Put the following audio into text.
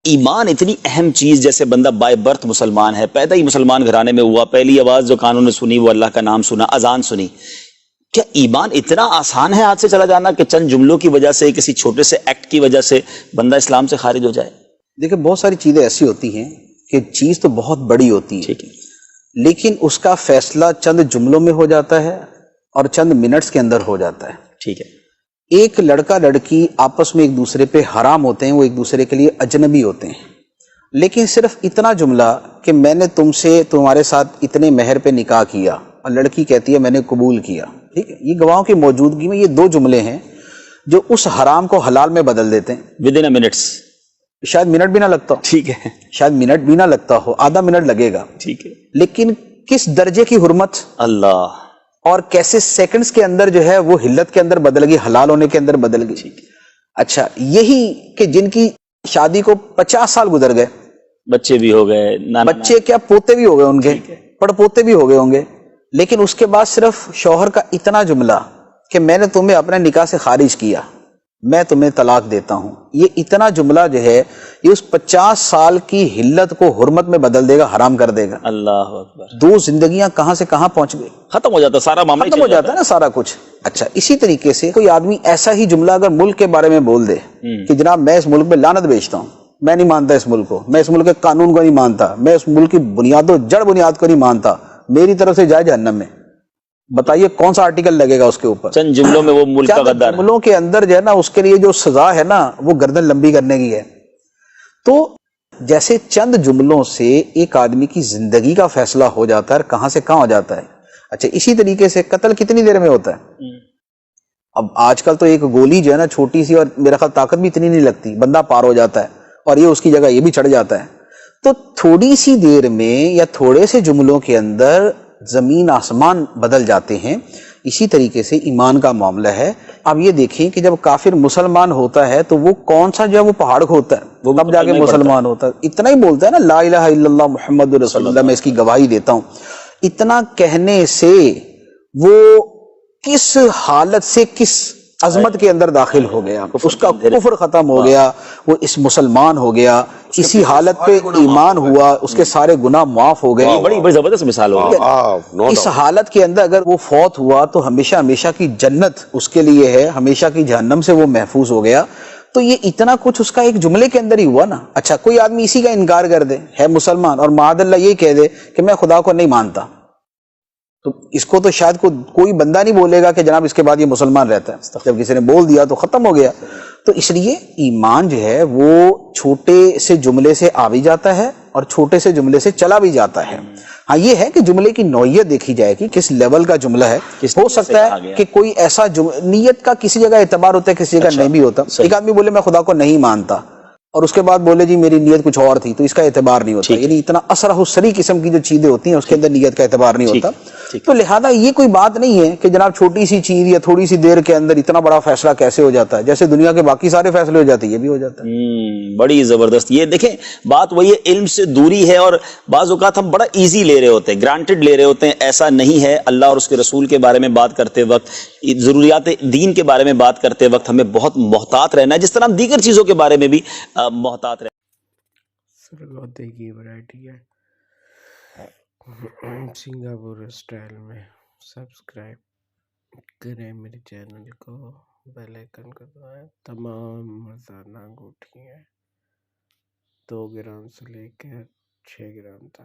ایمان اتنی اہم چیز، جیسے بندہ بائی برتھ مسلمان ہے، پیدا ہی مسلمان گھرانے میں ہوا، پہلی آواز جو کانوں نے سنی وہ اللہ کا نام سنا، اذان سنی، کیا ایمان اتنا آسان ہے ہاتھ سے چلا جانا کہ چند جملوں کی وجہ سے، کسی چھوٹے سے ایکٹ کی وجہ سے بندہ اسلام سے خارج ہو جائے؟ دیکھیں بہت ساری چیزیں ایسی ہوتی ہیں کہ چیز تو بہت بڑی ہوتی ہے، ٹھیک ہے، لیکن اس کا فیصلہ چند جملوں میں ہو جاتا ہے اور چند منٹس کے اندر ہو جاتا ہے۔ ٹھیک ہے، ایک لڑکا لڑکی آپس میں ایک دوسرے پہ حرام ہوتے ہیں، وہ ایک دوسرے کے لیے اجنبی ہوتے ہیں، لیکن صرف اتنا جملہ کہ میں نے تم سے تمہارے ساتھ اتنے مہر پہ نکاح کیا، اور لڑکی کہتی ہے میں نے قبول کیا، ٹھیک ہے، یہ گواہوں کی موجودگی میں یہ دو جملے ہیں جو اس حرام کو حلال میں بدل دیتے ہیں۔ ود ان منٹس، شاید منٹ بھی نہ لگتا ہو، ٹھیک ہے، شاید منٹ بھی نہ لگتا ہو، آدھا منٹ لگے گا، ٹھیک ہے، لیکن کس درجے کی حرمت اللہ، اور کیسے سیکنڈز کے اندر جو ہے وہ حلت کے اندر بدل گئی، حلال ہونے کے اندر بدل گئی۔ اچھا، یہی کہ جن کی شادی کو 50 سال گزر گئے، بچے بھی ہو گئے، بچے کیا پوتے بھی ہو گئے ان کے، پڑ پوتے بھی ہو گئے ہوں گے، لیکن اس کے بعد صرف شوہر کا اتنا جملہ کہ میں نے تمہیں اپنے نکاح سے خارج کیا، میں تمہیں طلاق دیتا ہوں، یہ اتنا جملہ جو ہے یہ اس 50 سال کی حلت کو حرمت میں بدل دے گا، حرام کر دے گا۔ اللہ اکبر، دو زندگیاں کہاں سے کہاں پہنچ گئی، ختم ہو جاتا سارا معاملہ، ختم ہو جاتا ہے نا سارا کچھ۔ اچھا، اسی طریقے سے کوئی آدمی ایسا ہی جملہ اگر ملک کے بارے میں بول دے کہ جناب میں اس ملک میں لعنت بیچتا ہوں، میں نہیں مانتا اس ملک کو، میں اس ملک کے قانون کو نہیں مانتا، میں اس ملک کی بنیاد و جڑ بنیاد کو نہیں مانتا، میری طرف سے جائے جہنم میں، بتائیے کون سا آرٹیکل لگے گا اس کے اوپر؟ چند جملوں میں وہ ملک کا چند غدار، جملوں کے اندر جو ہے نا اس کے لیے جو سزا ہے نا وہ گردن لمبی کرنے کی ہے۔ تو جیسے چند جملوں سے ایک آدمی کی زندگی کا فیصلہ ہو جاتا ہے اور کہاں سے کہاں ہو جاتا ہے۔ اچھا، اسی طریقے سے قتل کتنی دیر میں ہوتا ہے؟ اب آج کل تو ایک گولی جو ہے نا چھوٹی سی، اور میرا خیال طاقت بھی اتنی نہیں لگتی، بندہ پار ہو جاتا ہے، اور یہ اس کی جگہ یہ بھی چڑھ جاتا ہے۔ تو تھوڑی سی دیر میں یا تھوڑے سے جملوں کے اندر زمین آسمان بدل جاتے ہیں۔ اسی طریقے سے ایمان کا معاملہ ہے۔ اب یہ دیکھیں کہ جب کافر مسلمان ہوتا ہے تو وہ کون سا جو ہے وہ پہاڑ کھودتا ہے، وہ تب جا کے مسلمان ہوتا ہے، اتنا ہی بولتا ہے نا لا الہ الا اللہ محمد رسول اللہ، میں اس کی گواہی دیتا ہوں، اتنا کہنے سے وہ کس حالت سے کس عظمت کے اندر داخل ہو گیا، اس کا کفر ختم ہو گیا، وہ اس مسلمان ہو گیا، اسی حالت پہ ایمان ہوا، اس کے سارے گناہ معاف ہو گئے۔ بڑی زبردست مثال ہوگی۔ اس حالت کے اندر اگر وہ فوت ہوا تو ہمیشہ ہمیشہ کی جنت اس کے لیے ہے، ہمیشہ کی جہنم سے وہ محفوظ ہو گیا۔ تو یہ اتنا کچھ اس کا ایک جملے کے اندر ہی ہوا نا۔ اچھا، کوئی آدمی اسی کا انکار کر دے، ہے مسلمان، اور معاذ اللہ یہ کہہ دے کہ میں خدا کو نہیں مانتا، تو اس کو تو شاید کوئی بندہ نہیں بولے گا کہ جناب اس کے بعد یہ مسلمان رہتا ہے، جب کسی نے بول دیا تو ختم ہو گیا۔ تو اس لیے ایمان جو ہے وہ چھوٹے سے جملے سے آ بھی جاتا ہے اور چھوٹے سے جملے سے چلا بھی جاتا ہے۔ ہاں یہ ہے کہ جملے کی نوعیت دیکھی جائے کہ کس لیول کا جملہ ہے۔ ہو سکتا ہے کہ کوئی ایسا نیت کا کسی جگہ اعتبار ہوتا ہے، کسی جگہ نہیں بھی ہوتا۔ ایک آدمی بولے میں خدا کو نہیں مانتا اور اس کے بعد بولے جی میری نیت کچھ اور تھی، تو اس کا اعتبار نہیں ہوتا۔ یعنی اتنا اسرح السری قسم کی جو چیزیں ہوتی ہیں اس کے اندر نیت کا اعتبار نہیں ہوتا۔ تو لہذا یہ کوئی بات نہیں ہے کہ جناب چھوٹی سی چیز یا تھوڑی سی دیر کے اندر اتنا بڑا فیصلہ کیسے ہو جاتا ہے، جیسے دنیا کے باقی سارے فیصلے ہو جاتے ہیں یہ بھی ہو جاتا ہے۔ بڑی زبردست۔ یہ دیکھیں بات وہی ہے، علم سے دوری ہے، اور بعض اوقات ہم بڑا ایزی لے رہے ہوتے ہیں، گرانٹڈ لے رہے ہوتے ہیں۔ ایسا نہیں ہے۔ اللہ اور اس کے رسول کے بارے میں بات کرتے وقت، ضروریات دین کے بارے میں بات کرتے وقت ہمیں بہت محتاط رہنا ہے، جس طرح ہم دیگر چیزوں کے بارے میں بھی محتاط رہنا ہے۔ سرگودے کی ورائٹی ہے سنگاپور اسٹائل میں۔ سبسکرائب کریں میرے چینل کو، بیل آئیکن کو دبائیں۔ تمام مردانہ انگوٹھی ہیں 2 گرام سے لے کے 6 گرام تک۔